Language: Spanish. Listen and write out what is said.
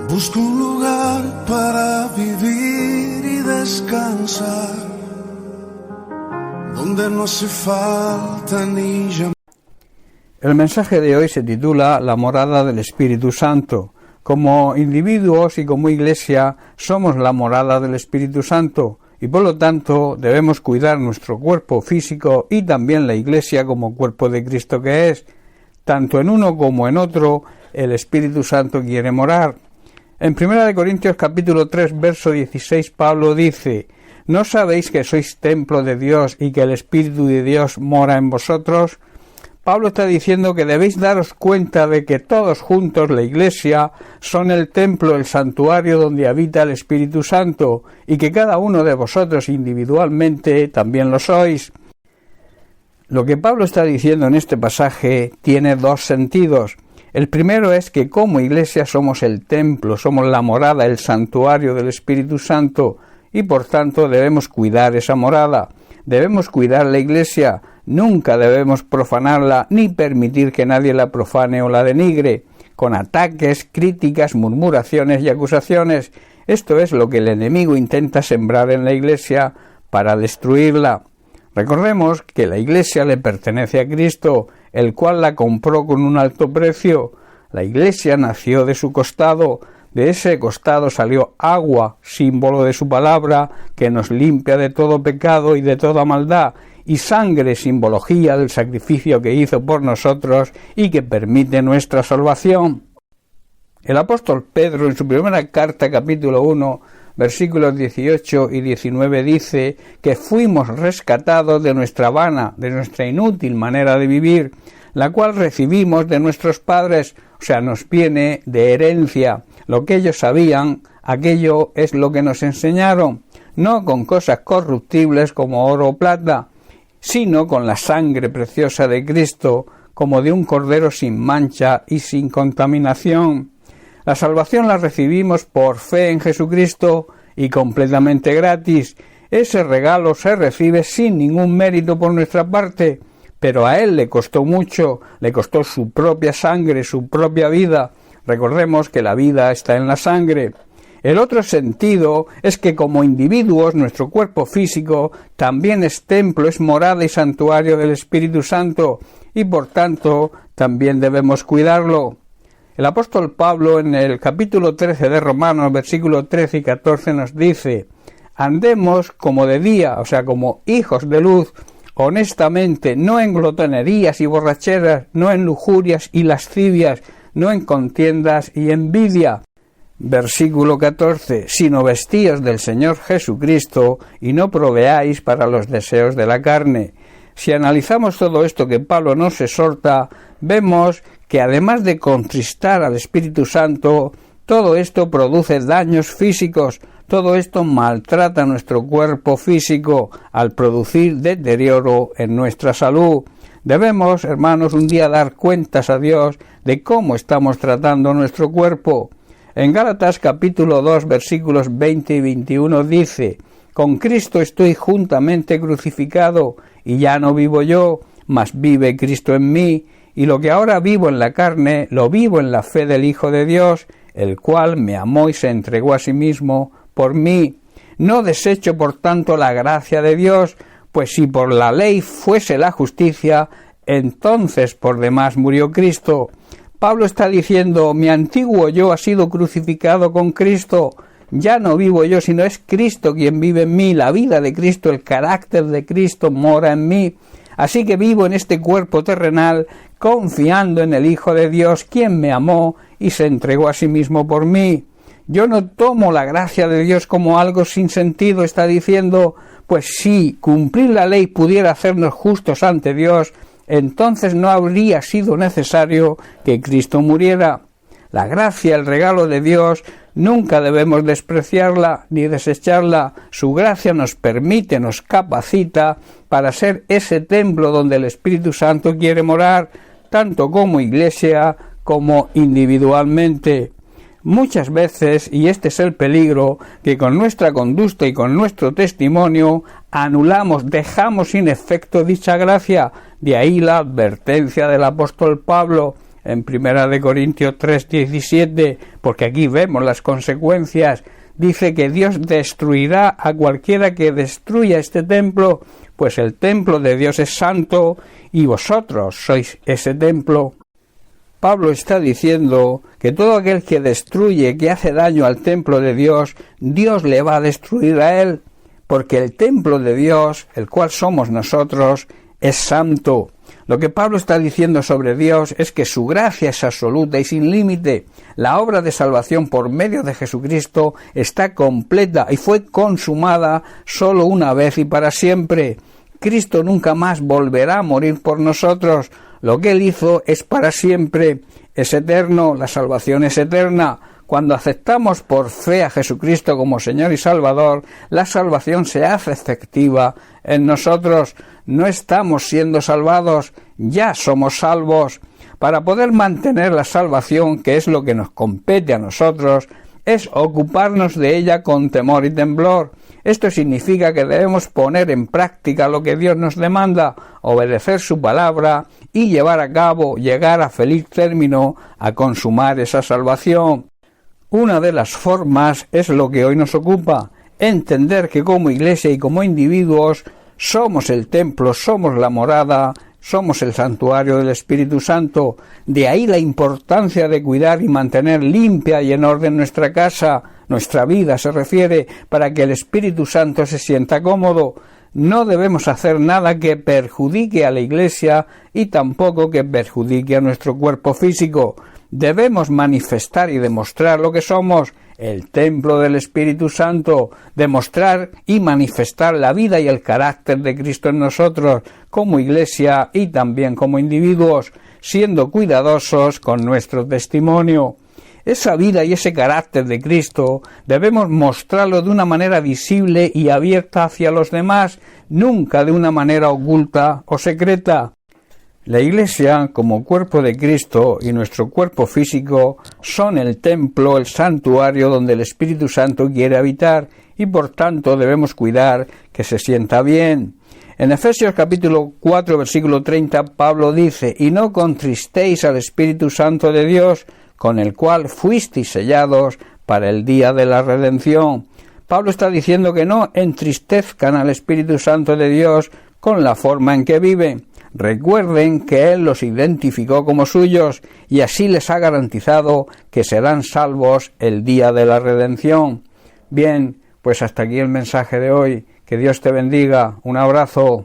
Busco un lugar para vivir y descansar, donde no hace falta ni llamar. El mensaje de hoy se titula La morada del Espíritu Santo. Como individuos y como iglesia somos la morada del Espíritu Santo y por lo tanto debemos cuidar nuestro cuerpo físico y también la iglesia como cuerpo de Cristo que es. Tanto en uno como en otro el Espíritu Santo quiere morar. En 1 Corintios capítulo 3 verso 16 Pablo dice: ¿No sabéis que sois templo de Dios y que el Espíritu de Dios mora en vosotros? Pablo está diciendo que debéis daros cuenta de que todos juntos, la Iglesia, son el templo, el santuario donde habita el Espíritu Santo, y que cada uno de vosotros individualmente también lo sois. Lo que Pablo está diciendo en este pasaje tiene dos sentidos. El primero es que como Iglesia somos el templo, somos la morada, el santuario del Espíritu Santo, y por tanto debemos cuidar esa morada. Debemos cuidar la Iglesia, nunca debemos profanarla ni permitir que nadie la profane o la denigre, con ataques, críticas, murmuraciones y acusaciones. Esto es lo que el enemigo intenta sembrar en la Iglesia para destruirla. Recordemos que la Iglesia le pertenece a Cristo, el cual la compró con un alto precio. La Iglesia nació de su costado, de ese costado salió agua, símbolo de su palabra, que nos limpia de todo pecado y de toda maldad, y sangre, simbología del sacrificio que hizo por nosotros y que permite nuestra salvación. El apóstol Pedro, en su primera carta, capítulo 1, versículos 18 y 19, dice que fuimos rescatados de nuestra vana, de nuestra inútil manera de vivir, la cual recibimos de nuestros padres, o sea, nos viene de herencia. Lo que ellos sabían, aquello es lo que nos enseñaron, no con cosas corruptibles como oro o plata, sino con la sangre preciosa de Cristo, como de un cordero sin mancha y sin contaminación. La salvación la recibimos por fe en Jesucristo y completamente gratis. Ese regalo se recibe sin ningún mérito por nuestra parte, pero a Él le costó mucho, le costó su propia sangre, su propia vida. Recordemos que la vida está en la sangre. El otro sentido es que como individuos nuestro cuerpo físico también es templo, es morada y santuario del Espíritu Santo y por tanto también debemos cuidarlo. El apóstol Pablo en el capítulo 13 de Romanos, versículos 13 y 14 nos dice: andemos como de día, o sea, como hijos de luz, honestamente, no en glotonerías y borracheras, no en lujurias y lascivias, no en contiendas y envidia. Versículo 14, sino vestíos del Señor Jesucristo y no proveáis para los deseos de la carne. Si analizamos todo esto que Pablo nos exhorta, vemos que además de contristar al Espíritu Santo, todo esto produce daños físicos, todo esto maltrata nuestro cuerpo físico al producir deterioro en nuestra salud. Debemos, hermanos, un día dar cuentas a Dios de cómo estamos tratando nuestro cuerpo. En Gálatas capítulo 2 versículos 20 y 21 dice: con Cristo estoy juntamente crucificado, y ya no vivo yo, mas vive Cristo en mí, y lo que ahora vivo en la carne, lo vivo en la fe del Hijo de Dios, el cual me amó y se entregó a sí mismo por mí. No desecho por tanto la gracia de Dios, pues si por la ley fuese la justicia, entonces por demás murió Cristo. Pablo está diciendo: mi antiguo yo ha sido crucificado con Cristo. Ya no vivo yo, sino es Cristo quien vive en mí. La vida de Cristo, el carácter de Cristo mora en mí. Así que vivo en este cuerpo terrenal confiando en el Hijo de Dios, quien me amó y se entregó a sí mismo por mí. Yo no tomo la gracia de Dios como algo sin sentido, está diciendo, pues si cumplir la ley pudiera hacernos justos ante Dios, entonces no habría sido necesario que Cristo muriera. La gracia, el regalo de Dios, nunca debemos despreciarla ni desecharla. Su gracia nos permite, nos capacita para ser ese templo donde el Espíritu Santo quiere morar, tanto como iglesia como individualmente. Muchas veces, y este es el peligro, que con nuestra conducta y con nuestro testimonio anulamos, dejamos sin efecto dicha gracia. De ahí la advertencia del apóstol Pablo: en 1 Corintios 3:17, porque aquí vemos las consecuencias. Dice que Dios destruirá a cualquiera que destruya este templo, pues el templo de Dios es santo y vosotros sois ese templo. Pablo está diciendo que todo aquel que destruye, que hace daño al templo de Dios, Dios le va a destruir a él, porque el templo de Dios, el cual somos nosotros, es santo. Lo que Pablo está diciendo sobre Dios es que su gracia es absoluta y sin límite. La obra de salvación por medio de Jesucristo está completa y fue consumada solo una vez y para siempre. Cristo nunca más volverá a morir por nosotros. Lo que Él hizo es para siempre, es eterno, la salvación es eterna. Cuando aceptamos por fe a Jesucristo como Señor y Salvador, la salvación se hace efectiva en nosotros. No estamos siendo salvados, ya somos salvos. Para poder mantener la salvación, que es lo que nos compete a nosotros, es ocuparnos de ella con temor y temblor. Esto significa que debemos poner en práctica lo que Dios nos demanda, obedecer su palabra y llevar a cabo, llegar a feliz término, a consumar esa salvación. Una de las formas es lo que hoy nos ocupa, entender que como iglesia y como individuos somos el templo, somos la morada, somos el santuario del Espíritu Santo. De ahí la importancia de cuidar y mantener limpia y en orden nuestra casa, nuestra vida se refiere, para que el Espíritu Santo se sienta cómodo. No debemos hacer nada que perjudique a la iglesia y tampoco que perjudique a nuestro cuerpo físico. Debemos manifestar y demostrar lo que somos, el templo del Espíritu Santo, demostrar y manifestar la vida y el carácter de Cristo en nosotros, como iglesia y también como individuos, siendo cuidadosos con nuestro testimonio. Esa vida y ese carácter de Cristo debemos mostrarlo de una manera visible y abierta hacia los demás, nunca de una manera oculta o secreta. La Iglesia, como cuerpo de Cristo y nuestro cuerpo físico, son el templo, el santuario donde el Espíritu Santo quiere habitar y por tanto debemos cuidar que se sienta bien. En Efesios capítulo 4, versículo 30, Pablo dice: «Y no contristéis al Espíritu Santo de Dios, con el cual fuisteis sellados para el día de la redención». Pablo está diciendo que no entristezcan al Espíritu Santo de Dios con la forma en que viven. Recuerden que Él los identificó como suyos y así les ha garantizado que serán salvos el día de la redención. Bien, pues hasta aquí el mensaje de hoy. Que Dios te bendiga. Un abrazo.